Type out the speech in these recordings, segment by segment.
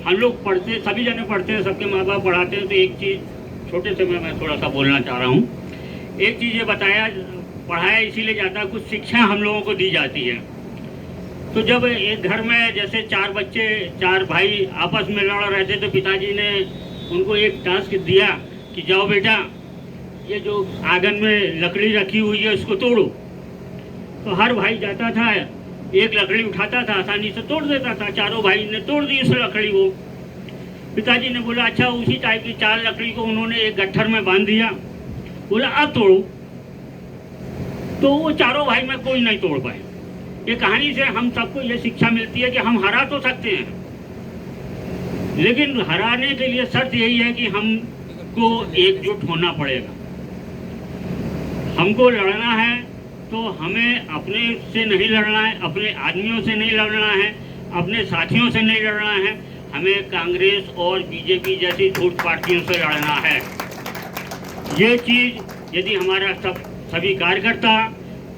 हम लोग पढ़ते, सभी जने पढ़ते हैं, सबके माँ बाप पढ़ाते हैं। तो एक चीज़ छोटे से मैं थोड़ा सा बोलना चाह रहा हूँ। एक चीज़ ये पढ़ाया इसीलिए जाता है, कुछ शिक्षा हम लोगों को दी जाती है। तो जब एक घर में जैसे 4 बच्चे, 4 भाई आपस में लड़ रहे थे, तो पिताजी ने उनको एक टास्क दिया कि जाओ बेटा, ये जो आंगन में लकड़ी रखी हुई है उसको तोड़ो। तो हर भाई जाता था, एक लकड़ी उठाता था, आसानी से तोड़ देता था। चारों भाई ने तोड़ दी उस लकड़ी को। पिताजी ने बोला अच्छा, उसी टाइप की 4 लकड़ी को उन्होंने एक गट्ठर में बांध दिया। बोला अब तोड़ो। तो वो चारों भाई में कोई नहीं तोड़ पाए। ये कहानी से हम सबको ये शिक्षा मिलती है कि हम हरा तो सकते हैं, लेकिन हराने के लिए शर्त यही है कि हमको एकजुट होना पड़ेगा। हमको लड़ना है तो हमें अपने से नहीं लड़ना है, अपने आदमियों से नहीं लड़ना है, अपने साथियों से नहीं लड़ना है, हमें कांग्रेस और बीजेपी जैसी झूठ पार्टियों से लड़ना है। ये चीज़ यदि हमारा सभी कार्यकर्ता,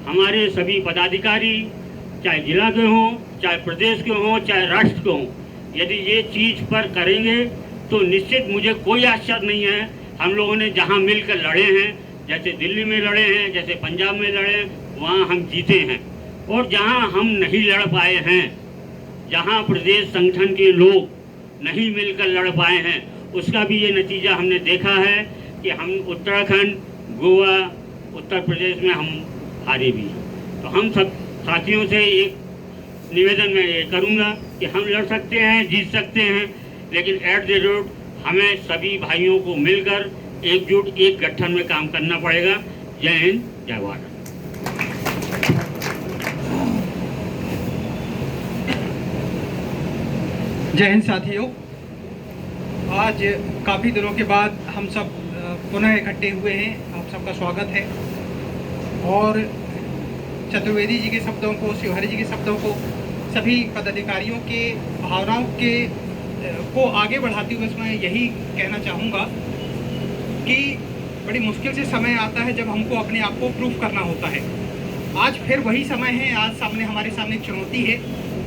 हमारे सभी पदाधिकारी, चाहे जिला के हों, चाहे प्रदेश के हों, चाहे राष्ट्र के हों, यदि ये चीज़ पर करेंगे तो निश्चित मुझे कोई आश्चर्य नहीं है। हम लोगों ने जहाँ मिलकर लड़े हैं, जैसे दिल्ली में लड़े हैं, जैसे पंजाब में लड़े, वहाँ हम जीते हैं। और जहाँ हम नहीं लड़ पाए हैं, जहाँ प्रदेश संगठन के लोग नहीं मिलकर लड़ पाए हैं, उसका भी ये नतीजा हमने देखा है कि हम उत्तराखंड, गोवा, उत्तर प्रदेश में हम हारे भी। तो हम सब साथियों से एक निवेदन मैं ये करूँगा कि हम लड़ सकते हैं, जीत सकते हैं, लेकिन एट द रेट हमें सभी भाइयों को मिलकर एकजुट एक गठन में काम करना पड़ेगा। जय हिंद, जय भारत। जय हिंद साथियों, आज काफ़ी दिनों के बाद हम सब पुनः इकट्ठे हुए हैं। आप सबका स्वागत है। और चतुर्वेदी जी के शब्दों को, शिवहरी जी के शब्दों को, सभी पदाधिकारियों के भावनाओं को आगे बढ़ाते हुए मैं यही कहना चाहूँगा कि बड़ी मुश्किल से समय आता है जब हमको अपने आप को प्रूफ करना होता है। आज फिर वही समय है। आज हमारे सामने चुनौती है।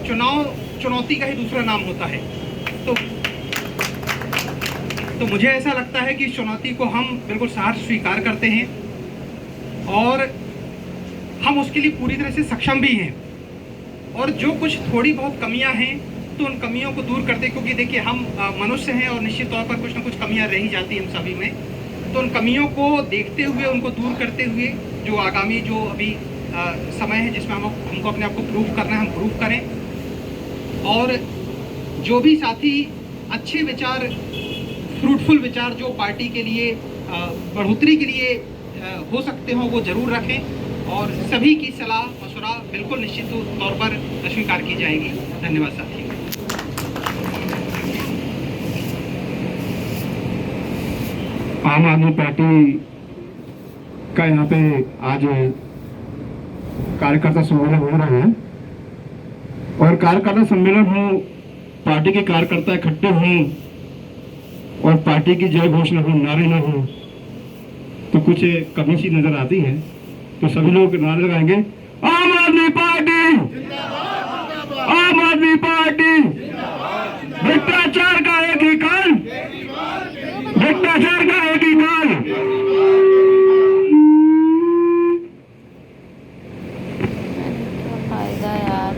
चुनाव चुनौती का ही दूसरा नाम होता है। तो मुझे ऐसा लगता है कि इस चुनौती को हम बिल्कुल सहर्ष स्वीकार करते हैं और हम उसके लिए पूरी तरह से सक्षम भी हैं। और जो कुछ थोड़ी बहुत कमियां हैं तो उन कमियों को दूर करते, क्योंकि देखिए हम मनुष्य हैं और निश्चित तौर पर कुछ ना कुछ कमियां रह ही जाती हैं हम सभी में। तो उन कमियों को देखते हुए, उनको दूर करते हुए, जो आगामी जो अभी समय है जिसमें हमको अपने आप को प्रूव करना है, हम प्रूव करें। और जो भी साथी अच्छे विचार, फ्रूटफुल विचार जो पार्टी के लिए बढ़ोतरी के लिए हो सकते हो, वो जरूर रखें। और सभी की सलाह मशवरा बिल्कुल निश्चित तौर पर स्वीकार की जाएगी। धन्यवाद साथियों। आम आदमी पार्टी का यहाँ पे आज कार्यकर्ता सम्मेलन हो रहा है और कार्यकर्ता सम्मेलन हो, पार्टी के कार्यकर्ता इकट्ठे हों और पार्टी की जय घोषणा हो, नारे न हो, तो कुछ कमी सी नजर आती है। तो सभी लोग नारे लगाएंगे, आम आदमी पार्टी, आम आदमी पार्टी, भ्रष्टाचार का एक ही काल, भ्रष्टाचार का एक ही काल। फायदा यार।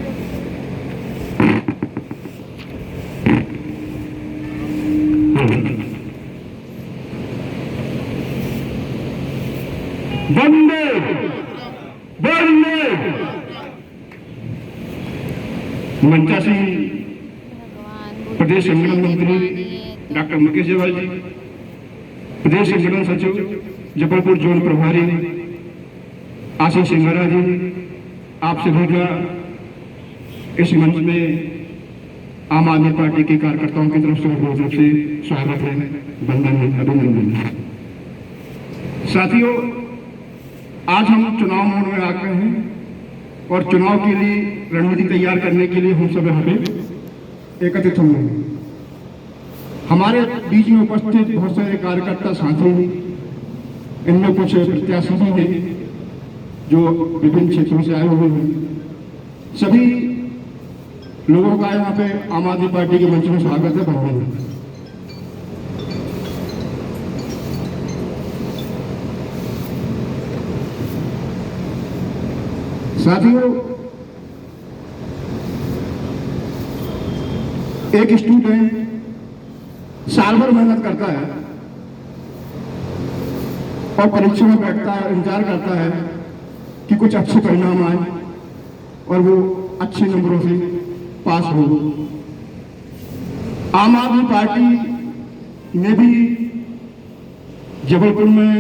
वंदे वंदे। मंचासी प्रदेश संगठन मंत्री डॉक्टर मुकेश जवाल जी, प्रदेश संगठन सचिव जबलपुर जोन प्रभारी आशीष सिंघारा जी, आप सभी का इस मंच में आम आदमी पार्टी के कार्यकर्ताओं की तरफ से बहुत रूप से स्वागत है, वंदन है, अभिनंदन है। साथियों, आज हम चुनाव मोड में आ गए हैं और चुनाव के लिए रणनीति तैयार करने के लिए हम सब यहाँ पे एकत्रित हुए हैं। हमारे बीच में उपस्थित बहुत सारे कार्यकर्ता साथी हैं, इनमें कुछ प्रत्याशी भी हैं जो विभिन्न क्षेत्रों से आए हुए हैं। सभी लोगों का यहाँ पे आम आदमी पार्टी के मंच में स्वागत है। बहुत साथियों, एक स्टूडेंट साल भर मेहनत करता है और परीक्षा में बैठता है, इंतजार करता है कि कुछ अच्छे परिणाम आए और वो अच्छे नंबरों से पास हो। आम आदमी पार्टी ने भी जबलपुर में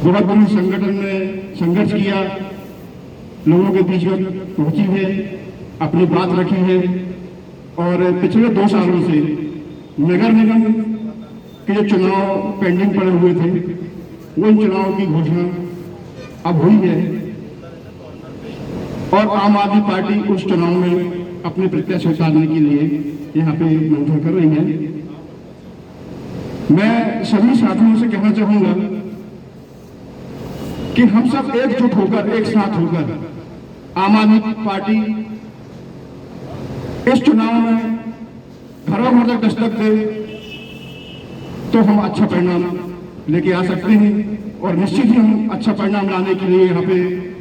बहुत बड़ी संगठन में संघर्ष किया, लोगों के बीच में पहुंची है, अपनी बात रखी है और पिछले 2 सालों से नगर निगम के जो चुनाव पेंडिंग पड़े हुए थे, वो इन चुनाव की घोषणा अब हुई है और आम आदमी पार्टी उस चुनाव में अपने प्रत्याशी उतारने के लिए यहाँ पे मंथन कर रही है। मैं सभी साथियों से कहना चाहूंगा कि हम सब एकजुट होकर, एक साथ होकर आम आदमी पार्टी इस चुनाव में घरों घर तक दस्तक दे तो हम अच्छा परिणाम लेके आ सकते हैं और निश्चित ही हम अच्छा परिणाम लाने के लिए यहाँ पे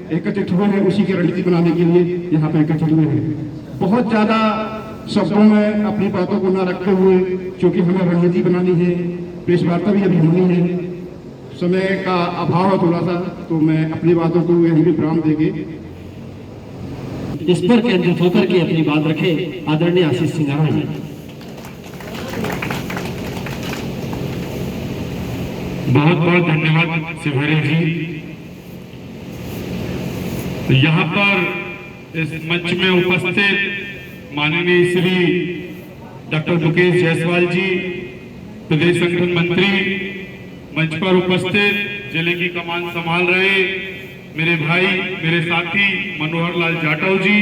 एकत्रित हुए हैं, उसी की रणनीति बनाने के लिए यहाँ पे एकत्रित हुए हैं। बहुत ज्यादा शब्दों में अपनी बातों को न रखते हुए, क्योंकि हमें रणनीति बनानी है, प्रेस वार्ता भी अभी होनी है, समय का अभाव है थोड़ा सा, तो मैं अपनी बातों को यहीं भी विराम देके इस पर केंद्रित होकर के अपनी बात रखे आदरणीय आशीष सिंघारा जी। बहुत बहुत धन्यवाद शिवहरी जी। यहाँ पर इस मंच में उपस्थित माननीय श्री डॉक्टर मुकेश जायसवाल जी, प्रदेश संगठन मंत्री, मंच पर उपस्थित जिले की कमान संभाल रहे मेरे भाई, मेरे साथी मनोहर लाल जाटव जी,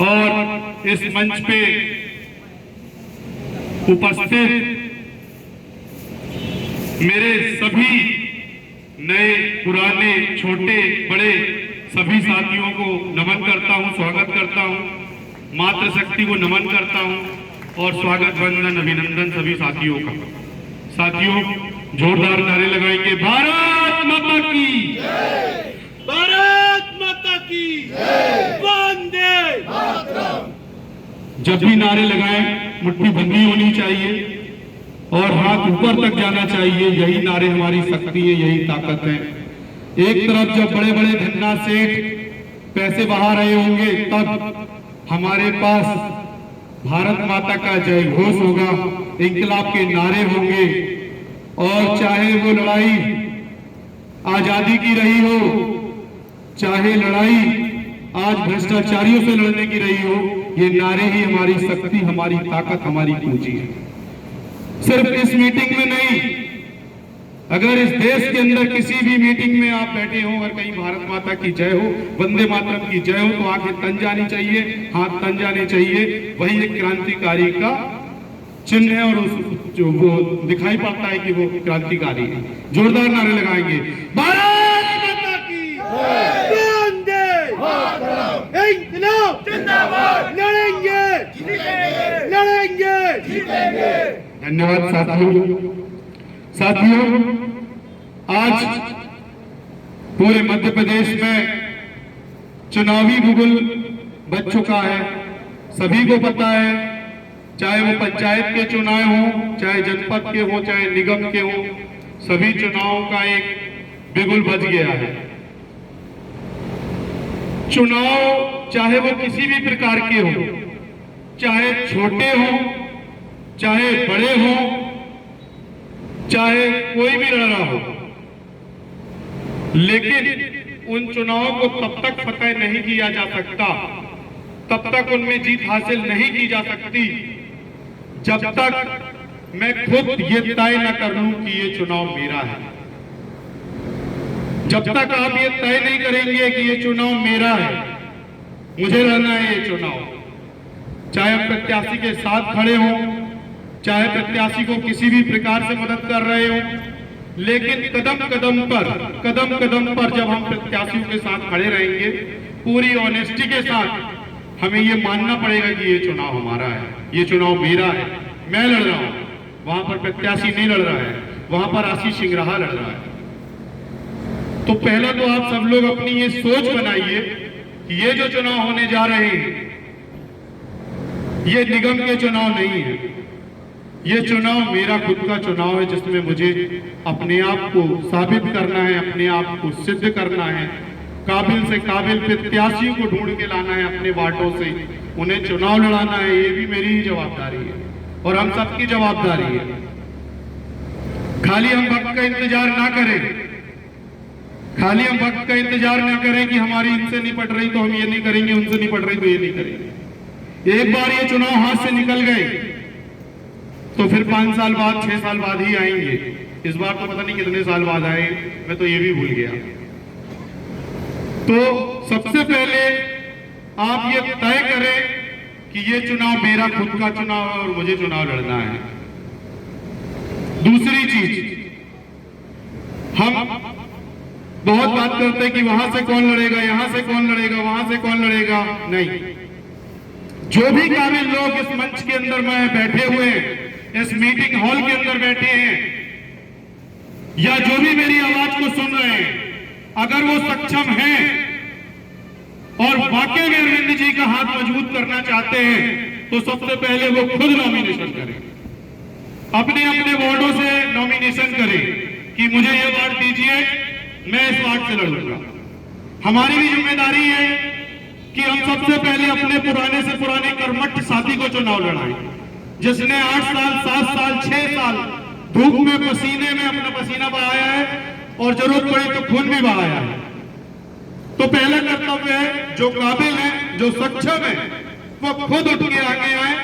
और इस मंच पे उपस्थित मेरे सभी नए, पुराने, छोटे, बड़े सभी साथियों को नमन करता हूं, स्वागत करता हूं, मातृशक्ति को नमन करता हूं और स्वागत, वंदन, अभिनंदन सभी साथियों का। साथियों, जोरदार नारे लगाएंगे, भारत माता की जय, भारत माता की जय, वंदे मातरम। जब भी नारे लगाएं मुट्ठी बंदी होनी चाहिए और हाथ ऊपर तक जाना चाहिए। यही नारे हमारी शक्ति है, यही ताकत है। एक तरफ जब बड़े बड़े धन्ना सेठ पैसे बहा रहे होंगे, तब हमारे पास भारत माता का जय घोष होगा, इंकलाब के नारे होंगे, और चाहे वो लड़ाई आजादी की रही हो, चाहे लड़ाई आज भ्रष्टाचारियों से लड़ने की रही हो, ये नारे ही हमारी शक्ति, हमारी ताकत, हमारी पूंजी है। सिर्फ इस मीटिंग में नहीं, अगर इस देश के अंदर किसी भी मीटिंग में आप बैठे हो और कहीं भारत माता की जय हो, वंदे मातरम की जय हो, तो आंखें तन जानी चाहिए, हाथ तन जाने चाहिए। वही एक क्रांतिकारी का चिन्ह है और उस जो वो दिखाई पड़ता है कि वो क्रांतिकारी है। जोरदार नारे लगाएंगे, भारत माता की वंदे मातरम, इंकलाब जिंदाबाद, लड़ेंगे लड़ेंगे जीतेंगे। धन्यवाद साथियों, आज पूरे मध्य प्रदेश में चुनावी भूगोल बच चुका है। सभी को पता है, चाहे वो पंचायत के चुनाव हो, चाहे जनपद के हो, चाहे निगम के हो, सभी चुनावों का एक बिगुल बज गया है। चुनाव चाहे वो किसी भी प्रकार के हो, चाहे छोटे हो, चाहे बड़े हो, चाहे कोई भी लड़ रहा हो, लेकिन उन चुनावों को तब तक फतेह नहीं किया जा सकता, तब तक उनमें जीत हासिल नहीं की जा सकती, जब तक मैं खुद ये तय न कर लूं कि ये चुनाव मेरा है। जब तक आप ये तय नहीं करेंगे कि ये चुनाव मेरा है, मुझे लड़ना है ये चुनाव, चाहे हम प्रत्याशी के साथ खड़े हों, चाहे प्रत्याशी को किसी भी प्रकार से मदद कर रहे हो, लेकिन कदम कदम पर जब हम प्रत्याशियों के साथ खड़े रहेंगे पूरी ऑनेस्टी के साथ हमें ये मानना पड़ेगा कि ये चुनाव हमारा है, ये चुनाव मेरा है, मैं लड़ रहा हूं। वहां पर प्रत्याशी नहीं लड़ रहा है, वहां पर आशीष सिंगराहा लड़ रहा है। तो पहले तो आप सब लोग अपनी ये सोच बनाइए कि ये जो चुनाव होने जा रहे हैं ये निगम के चुनाव नहीं है, ये चुनाव मेरा खुद का चुनाव है, जिसमें मुझे अपने आप को साबित करना है, अपने आप को सिद्ध करना है, काबिल से काबिल प्रत्याशियों को ढूंढ के लाना है अपने वार्डों से, उन्हें चुनाव लड़ाना है। ये भी मेरी ही जवाबदारी है और हम सबकी जवाबदारी है। खाली हम वक्त का इंतजार ना करें, खाली हम वक्त का इंतजार ना करें कि हमारी इनसे नहीं पट रही तो हम ये नहीं करेंगे, उनसे नहीं पट रही तो ये नहीं करेंगे। एक बार ये चुनाव हाथ से निकल गए तो फिर 5 साल बाद 6 साल बाद ही आएंगे। इस बार तो पता नहीं कितने साल बाद आए, मैं तो ये भी भूल गया। तो सबसे पहले आप ये तय करें कि ये चुनाव मेरा खुद का चुनाव है और मुझे चुनाव लड़ना है। दूसरी चीज, हम बहुत बात करते हैं कि वहां से कौन लड़ेगा, यहां से कौन लड़ेगा, वहां से कौन लड़ेगा। नहीं, जो भी काबिल लोग इस मंच के अंदर में बैठे हुए हैं, इस मीटिंग हॉल के अंदर बैठे हैं, या जो भी मेरी आवाज को सुन रहे हैं, अगर वो सक्षम हैं और वाकई में अरविंद जी का हाथ मजबूत करना चाहते हैं तो सबसे पहले वो खुद नॉमिनेशन करें, अपने अपने वार्डों से नॉमिनेशन करें कि मुझे ये वार्ड दीजिए, मैं इस वार्ड से लड़ूंगा। हमारी भी जिम्मेदारी है कि हम सबसे पहले अपने पुराने से पुराने कर्मठ साथी को चुनाव लड़ाएं, जिसने 8 साल 7 साल 6 साल धूप में पसीने में अपना पसीना बहाया है और जरूरत पड़ी तो खून भी बहाया है। तो पहला कर्तव्य है, जो काबिल है, जो सक्षम है, वो खुद उठ के आगे आए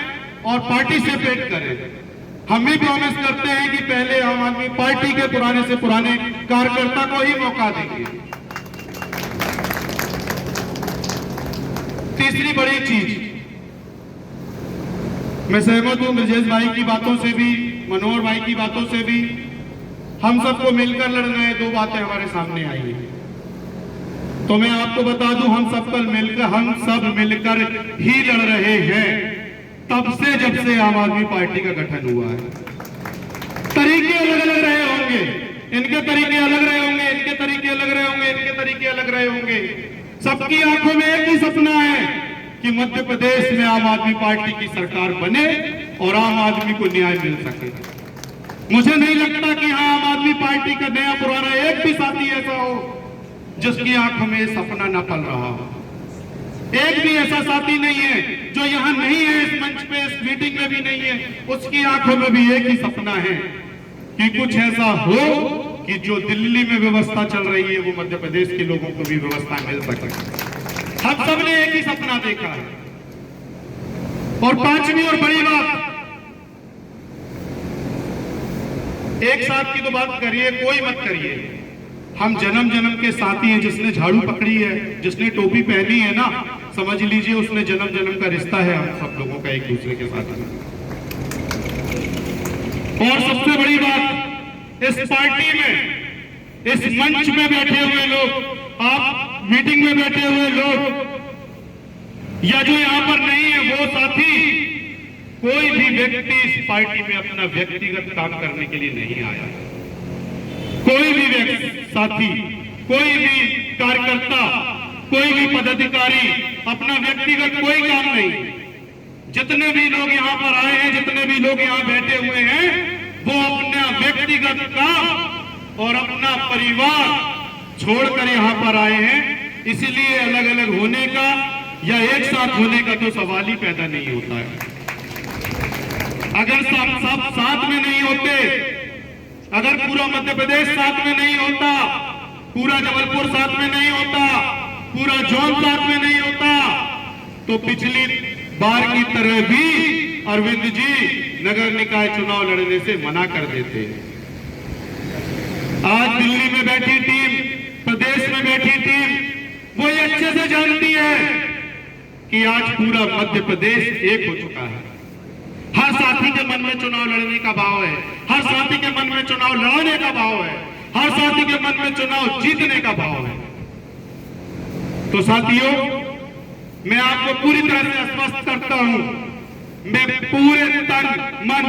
और पार्टी से भेंट करें। हम भी प्रॉमिस करते हैं कि पहले आम आदमी पार्टी के पुराने से पुराने कार्यकर्ता को ही मौका देंगे। तीसरी बड़ी चीज, मैं सहमत हूं ब्रजेश भाई की बातों से भी, मनोहर भाई की बातों से भी। हम सबको मिलकर लड़ना है। 2 बातें हमारे सामने आई हैं, तो मैं आपको बता दूं, हम सब मिलकर ही लड़ रहे हैं तब से, जब से आम आदमी पार्टी का गठन हुआ है। तरीके अलग अलग रहे होंगे, इनके तरीके अलग रहे होंगे, इनके तरीके अलग रहे होंगे, इनके तरीके अलग रहे होंगे। सबकी आंखों में एक ही सपना है कि मध्य प्रदेश में आम आदमी पार्टी की सरकार बने और आम आदमी को न्याय मिल सके। मुझे नहीं लगता कि हाँ, आम आदमी पार्टी का नया पुराना एक भी साथी ऐसा हो जिसकी आंखों में सपना न पल रहा हो। एक भी ऐसा साथी नहीं है जो यहाँ नहीं है, इस मंच पे, इस मीटिंग में भी नहीं है, उसकी आंखों में भी एक ही सपना है कि कुछ ऐसा हो कि जो दिल्ली में व्यवस्था चल रही है वो मध्य प्रदेश के लोगों को भी व्यवस्था मिल सके। हम सबने एक ही सपना देखा है। और पांचवी और बड़ी बात, एक साथ की तो बात करिए, कोई मत करिए। हम जन्म जन्म के साथी हैं। जिसने झाड़ू पकड़ी है, जिसने टोपी पहनी है ना, समझ लीजिए उसने जन्म जन्म का रिश्ता है हम सब लोगों का एक दूसरे के साथ। और सबसे बड़ी बात, इस पार्टी में, इस मंच में बैठे हुए लोग, आप मीटिंग में बैठे हुए लोग, या जो यहां पर नहीं है वो साथी, कोई भी व्यक्ति इस पार्टी में अपना व्यक्तिगत काम करने के लिए नहीं आया। कोई भी व्यक्ति, साथी, कोई भी कार्यकर्ता, कोई भी पदाधिकारी अपना व्यक्तिगत कोई काम नहीं। जितने भी लोग यहाँ पर आए हैं, जितने भी लोग यहाँ बैठे हुए हैं, वो अपना व्यक्तिगत काम और अपना परिवार छोड़कर यहाँ पर आए हैं। इसलिए अलग अलग होने का या एक साथ होने का तो सवाल ही पैदा नहीं होता है। अगर सब साथ में नहीं होते, अगर पूरा मध्य प्रदेश साथ में नहीं होता, पूरा जबलपुर साथ में नहीं होता, पूरा जोन साथ में नहीं होता, तो पिछली बार की तरह भी अरविंद जी नगर निकाय चुनाव लड़ने से मना कर देते। आज दिल्ली में बैठी टीम, प्रदेश में बैठी टीम, वो ये अच्छे से जानती है कि आज पूरा मध्य प्रदेश एक हो चुका है। हर साथी के मन में चुनाव लड़ने का भाव है, हर साथी के मन में चुनाव लड़ने का भाव है, हर साथी के मन में चुनाव जीतने का भाव है। तो साथियों, मैं आपको पूरी तरह से आश्वस्त करता हूं, मैं पूरे तन मन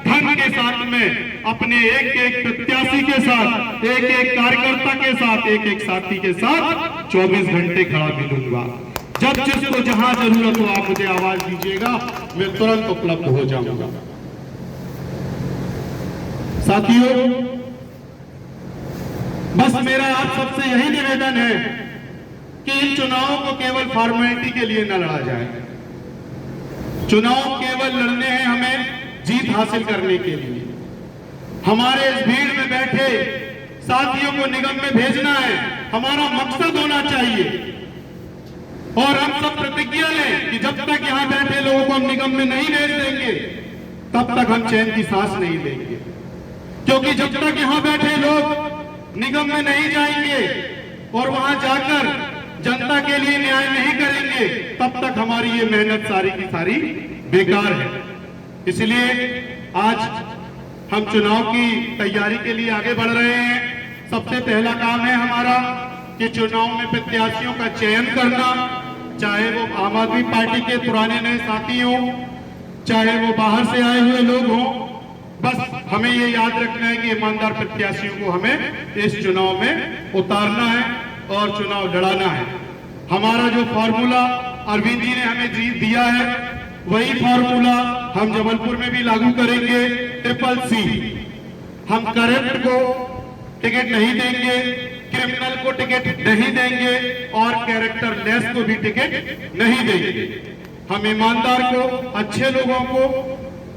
धन के साथ में अपने एक एक प्रत्याशी के साथ, एक एक कार्यकर्ता के साथ, एक एक साथी के साथ 24 घंटे खड़ा मिलूंगा। जब जिसको जहां जरूरत हो आप मुझे आवाज दीजिएगा, मैं तुरंत उपलब्ध हो जाऊंगा। साथियों, बस मेरा आप सबसे यही निवेदन है कि इन चुनावों को केवल फॉर्मेलिटी के लिए न लड़ा जाए। चुनाव केवल लड़ने हैं हमें जीत हासिल करने के लिए। हमारे इस भीड़ में बैठे साथियों को निगम में भेजना है, हमारा मकसद होना चाहिए। और हम सब प्रतिज्ञा लें कि जब तक यहां बैठे लोगों को हम निगम में नहीं भेज देंगे, तब तक हम चैन की सांस नहीं लेंगे। क्योंकि जब तक यहां बैठे लोग निगम में नहीं जाएंगे और वहां जाकर जनता के लिए न्याय नहीं करेंगे, तब तक हमारी ये मेहनत सारी की सारी बेकार है। इसलिए आज हम चुनाव की तैयारी के लिए आगे बढ़ रहे हैं। सबसे पहला काम है हमारा कि चुनाव में प्रत्याशियों का चयन करना, चाहे वो आम आदमी पार्टी के पुराने नए साथी हों, चाहे वो बाहर से आए हुए लोग हों। बस हमें ये याद रखना है कि ईमानदार प्रत्याशियों को हमें इस चुनाव में उतारना है और चुनाव लड़ाना है। हमारा जो फॉर्मूला अरविंद जी ने हमें दिया है, वही फॉर्मूला हम जबलपुर में भी लागू करेंगे। CCC, हम करप्ट को टिकट नहीं देंगे, क्रिमिनल को टिकट नहीं देंगे और कैरेक्टर लेस को भी टिकट नहीं देंगे। हम ईमानदार को, अच्छे लोगों को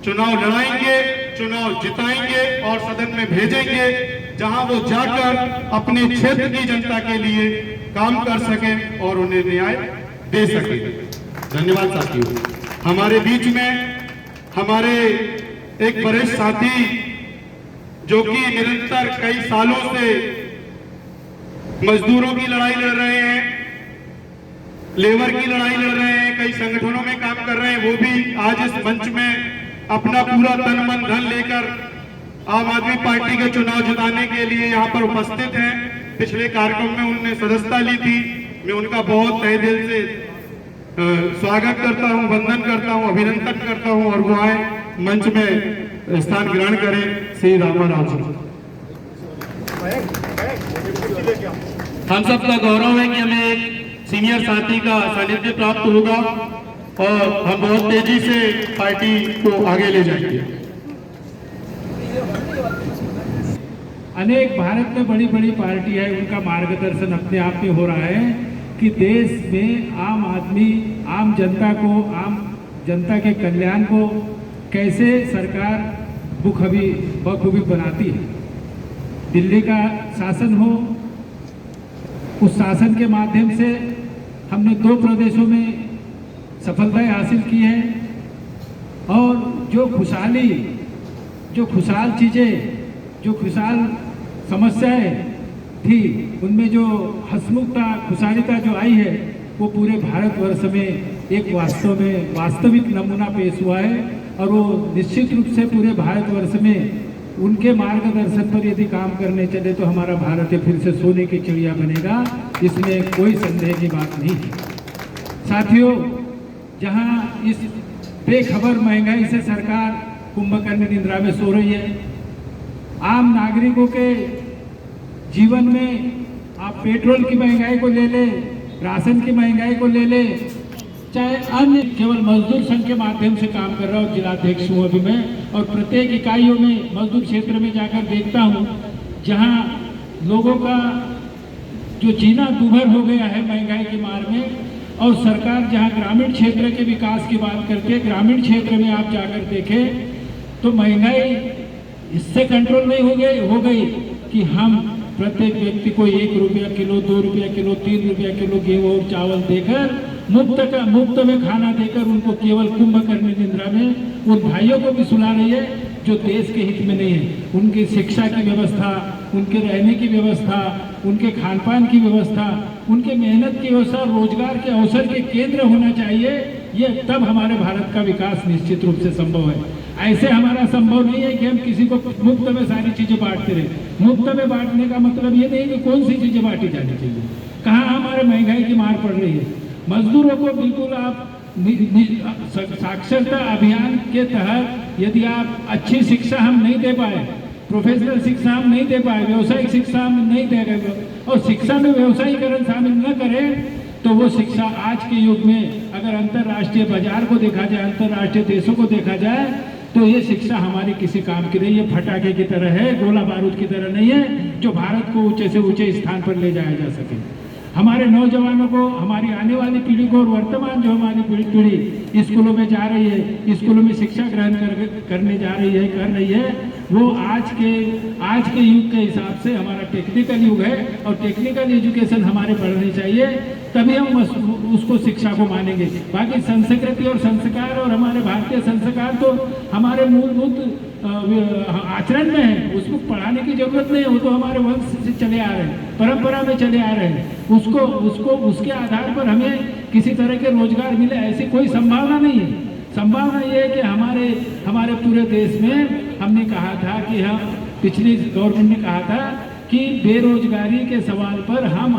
चुनाव लड़ाएंगे, चुनाव जिताएंगे और सदन में भेजेंगे, जहां वो जाकर अपने क्षेत्र की जनता के लिए काम कर सके और उन्हें न्याय दे सके। धन्यवाद साथियों। हमारे बीच में हमारे एक वरिष्ठ साथी जो कि निरंतर कई सालों से मजदूरों की लड़ाई लड़ रहे हैं, लेबर की लड़ाई लड़ रहे हैं, कई संगठनों में काम कर रहे हैं, वो भी आज इस मंच में अपना पूरा तन मन धन लेकर आम आदमी पार्टी के चुनाव जिताने के लिए यहाँ पर उपस्थित हैं। पिछले कार्यक्रम में उन्होंने सदस्यता ली थी। मैं उनका बहुत तहे दिल से स्वागत करता हूँ, वंदन करता हूँ, अभिनंदन करता हूँ और वो आए मंच में स्थान ग्रहण करें। श्री रामाराव जी, हम सबका गौरव है कि हमें एक सीनियर साथी का सानिध्य प्राप्त होगा और हम बहुत तेजी से पार्टी को आगे ले जाएंगे। अनेक भारत में बड़ी बड़ी पार्टी है, उनका मार्गदर्शन अपने आप में हो रहा है कि देश में आम आदमी, आम जनता को, आम जनता के कल्याण को कैसे सरकार बखूबी बनाती है। दिल्ली का शासन हो, उस शासन के माध्यम से हमने 2 प्रदेशों में सफलताएं हासिल की है और जो खुशहाल चीज़ें, जो खुशहाल समस्याएं थी, उनमें जो हंसमुखता, खुशहालीता जो आई है, वो पूरे भारतवर्ष में एक वास्तविक नमूना पेश हुआ है और वो निश्चित रूप से पूरे भारतवर्ष में उनके मार्गदर्शन पर यदि काम करने चले तो हमारा भारत फिर से सोने की चिड़िया बनेगा, इसमें कोई संदेह की बात नहीं है। साथियों, जहां इस बेखबर महंगाई से सरकार कुंभकर्ण निद्रा में सो रही है, आम नागरिकों के जीवन में आप पेट्रोल की महंगाई को ले ले, राशन की महंगाई को ले ले, चाहे अन्य, केवल मजदूर संघ के माध्यम से काम कर रहा हूँ, जिलाध्यक्ष हूँ अभी मैं, और प्रत्येक इकाइयों में मजदूर क्षेत्र में जाकर देखता हूँ जहाँ लोगों का जो जीना दूभर हो गया है महंगाई की मार में। और सरकार जहाँ ग्रामीण क्षेत्र के विकास की बात करती है, ग्रामीण क्षेत्र में आप जाकर देखें तो महंगाई इससे कंट्रोल नहीं हो गई कि हम प्रत्येक व्यक्ति को 1 रुपया किलो, 2 रुपया किलो, 3 रुपया किलो गेहूँ और चावल देकर मुफ्त में खाना देकर उनको केवल कुंभकर्ण निद्रा में उन भाइयों को भी सुला रही है जो देश के हित में नहीं है। उनकी शिक्षा की व्यवस्था, उनके रहने की व्यवस्था, उनके खान पान की व्यवस्था, उनके मेहनत की व्यवस्था, रोजगार के अवसर के केंद्र होना चाहिए। ये तब हमारे भारत का विकास निश्चित रूप से संभव है। ऐसे हमारा संभव नहीं है कि हम किसी को मुफ्त में सारी चीजें बांटते रहे। मुफ्त में बांटने का मतलब ये नहीं कि कौन सी चीजें बांटी जानी चाहिए। कहाँ हमारे महंगाई की मार पड़ रही है। मजदूरों को बिल्कुल आप साक्षरता अभियान के तहत यदि आप अच्छी शिक्षा हम नहीं दे पाए, प्रोफेशनल शिक्षा हम नहीं दे पाए, व्यवसायिक शिक्षा हम नहीं दे रहे और शिक्षा में व्यवसायीकरण शामिल न करें तो वो शिक्षा आज के युग में अगर अंतर्राष्ट्रीय बाजार को देखा जाए, अंतर्राष्ट्रीय देशों को देखा जाए तो ये शिक्षा हमारी किसी काम की नहीं है। फटाके की तरह है, गोला बारूद की तरह नहीं है जो भारत को ऊंचे से ऊंचे स्थान पर ले जाया जा सके। हमारे नौजवानों को, हमारी आने वाली पीढ़ी को और वर्तमान जो हमारी पीढ़ी स्कूलों में जा रही है, स्कूलों में शिक्षा ग्रहण करने जा रही है, कर रही है, वो आज के युग के हिसाब से हमारा टेक्निकल युग है और टेक्निकल एजुकेशन हमारे पढ़नी चाहिए, तभी हम उसको शिक्षा को मानेंगे। बाकी संस्कृति और संस्कार और हमारे भारतीय संस्कार तो हमारे मूलभूत आचरण में है, उसको पढ़ाने की जरूरत नहीं है, वो तो हमारे वंश से चले आ रहे हैं, परंपरा में चले आ रहे हैं। उसको उसके आधार पर हमें किसी तरह के रोजगार मिले ऐसी कोई संभावना नहीं है। संभावना ये है कि हमारे पूरे देश में हमने कहा था कि हम पिछली गवर्नमेंट ने कहा था कि बेरोजगारी के सवाल पर हम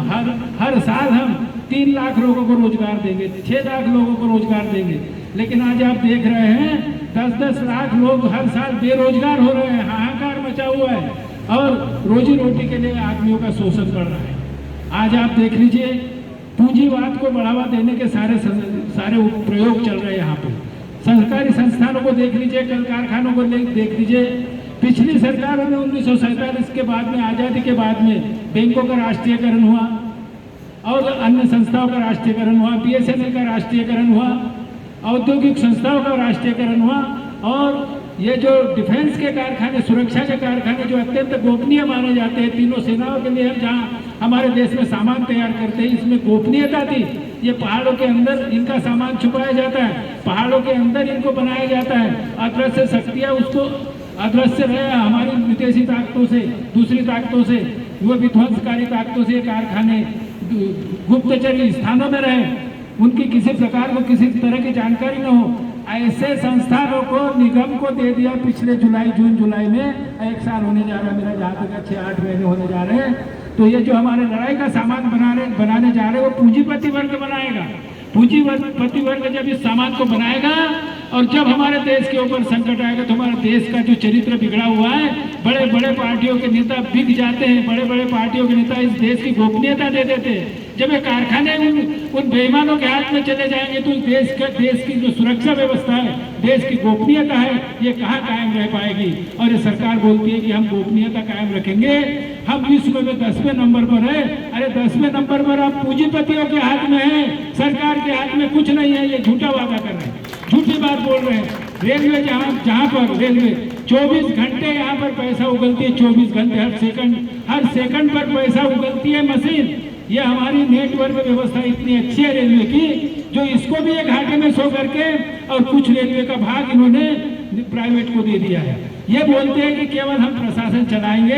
हर साल हम 3 लाख लोगों को रोजगार देंगे, 6 लाख लोगों को रोजगार देंगे। लेकिन आज आप देख रहे हैं 10-10 लाख लोग हर साल बेरोजगार हो रहे हैं, हाहाकार मचा हुआ है और रोजी रोटी के लिए आदमियों का शोषण बढ़ रहा है। आज आप देख लीजिए पूंजीवाद को बढ़ावा देने के सारे प्रयोग चल रहे हैं यहाँ पे। सरकारी संस्थानों को देख लीजिए, कल कारखानों को देख लीजिए। पिछली सरकारों में 1947 के बाद में, आज़ादी के बाद में बैंकों का राष्ट्रीयकरण हुआ और अन्य संस्थाओं का राष्ट्रीयकरण हुआ, BSNL का राष्ट्रीयकरण हुआ, औद्योगिक संस्थाओं का राष्ट्रीयकरण हुआ और ये जो डिफेंस के कारखाने, सुरक्षा के कारखाने जो अत्यंत गोपनीय माने जाते हैं, तीनों सेनाओं के लिए हम जहाँ हमारे देश में सामान तैयार करते हैं, इसमें गोपनीयता थी। ये पहाड़ों के अंदर इनका सामान छुपाया जाता है, पहाड़ों के अंदर इनको बनाया जाता है। अदृश्य शक्तियाँ उसको अदृश्य रहे हमारी विदेशी ताकतों से, दूसरी ताकतों से, वो विध्वंसकारी ताकतों से कारखाने गुप्तचर स्थानों में रहे, उनकी किसी प्रकार को किसी तरह की जानकारी न हो। ऐसे संस्थानों को निगम को दे दिया पिछले जून जुलाई में, 1 साल होने जा रहा है मेरा, जहाँ तक 6-8 महीने होने जा रहे हैं। तो ये जो हमारे लड़ाई का सामान बनाने जा रहे हैं वो पूंजीपति वर्ग बनाएगा। पूंजीपति वर्ग जब इस सामान को बनाएगा और जब हमारे देश के ऊपर संकट आएगा तो हमारे देश का जो चरित्र बिगड़ा हुआ है, बड़े बड़े पार्टियों के नेता बिक जाते हैं, बड़े बड़े पार्टियों के नेता इस देश की गोपनीयता दे देते हैं। जब ये कारखाने उन बेईमानों के हाथ में चले जाएंगे तो देश की जो सुरक्षा व्यवस्था है, देश की गोपनीयता है, ये कहाँ कायम रह पाएगी। और ये सरकार बोलती है कि हम गोपनीयता कायम रखेंगे, हम विश्व में 10वें नंबर पर है। अरे 10वें नंबर पर आप पूंजीपतियों के हाथ में है, सरकार के हाथ में कुछ नहीं है। ये झूठा वादा कर रहे हैं, झूठी बात बोल रहे हैं। रेलवे जहाँ पर रेलवे 24 घंटे यहाँ पर पैसा उगलती है, 24 घंटे हर सेकंड पर पैसा उगलती है मशीन। ये हमारी नेटवर्क व्यवस्था इतनी अच्छी है रेलवे की, जो इसको भी एक घाटे में सो करके और कुछ रेलवे का भाग इन्होंने प्राइवेट को दे दिया है। ये बोलते हैं कि केवल हम प्रशासन चलाएंगे,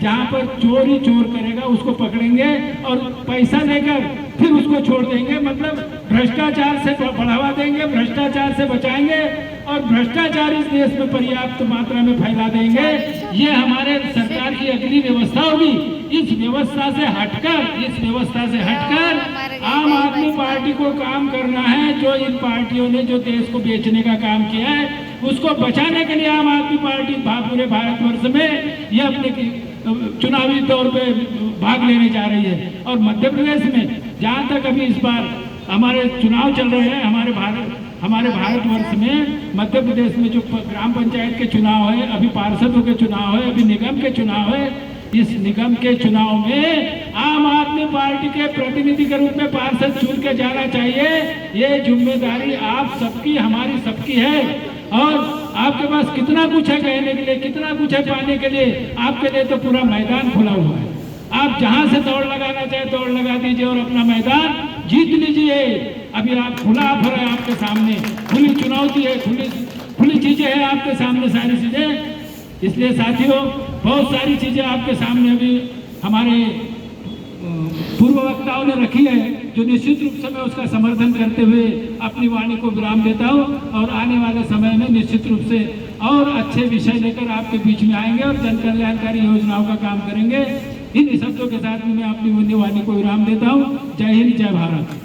जहाँ पर चोर ही चोर करेगा उसको पकड़ेंगे और पैसा लेकर फिर उसको छोड़ देंगे। मतलब भ्रष्टाचार से बढ़ावा देंगे, भ्रष्टाचार से बचाएंगे और भ्रष्टाचार इस देश में पर्याप्त मात्रा में फैला देंगे। ये हमारे सरकार की अगली व्यवस्था होगी। इस व्यवस्था से हटकर आम आदमी पार्टी को काम करना है। जो इन पार्टियों ने जो देश को बेचने का काम किया है, उसको बचाने के लिए आम आदमी पार्टी पूरे भारतवर्ष में ये अपने चुनावी तौर पे भाग लेने जा रही है। और मध्य प्रदेश में जहाँ तक अभी इस बार हमारे चुनाव चल रहे हैं, हमारे भारतवर्ष में मध्य प्रदेश में जो ग्राम पंचायत के चुनाव है, अभी पार्षदों के चुनाव है, अभी निगम के चुनाव है। इस निगम के चुनाव में आम आदमी पार्टी के प्रतिनिधि के रूप में पार्षद चुन के जाना चाहिए। ये जिम्मेदारी आप सबकी, हमारी सबकी है। और आपके पास कितना कुछ है कहने के लिए, कितना कुछ है पाने के लिए। आपके लिए तो पूरा मैदान खुला हुआ है। आप जहां से दौड़ लगाना चाहे दौड़ लगा दीजिए और अपना मैदान जीत लीजिए। अभी आप खुला ऑफर है आपके सामने, खुली चुनौती है, खुली चीजें हैं आपके सामने, सारी चीजें। इसलिए साथियों, बहुत सारी चीजें आपके सामने अभी हमारे पूर्व वक्ताओं ने रखी है, जो निश्चित रूप से मैं उसका समर्थन करते हुए अपनी वाणी को विराम देता हूं। और आने वाले समय में निश्चित रूप से और अच्छे विषय लेकर आपके बीच में आएंगे और जन कल्याणकारी योजनाओं का काम करेंगे। इन शब्दों के साथ में मैं अपनी वाणी को विराम देता हूँ। जय हिंद, जय भारत।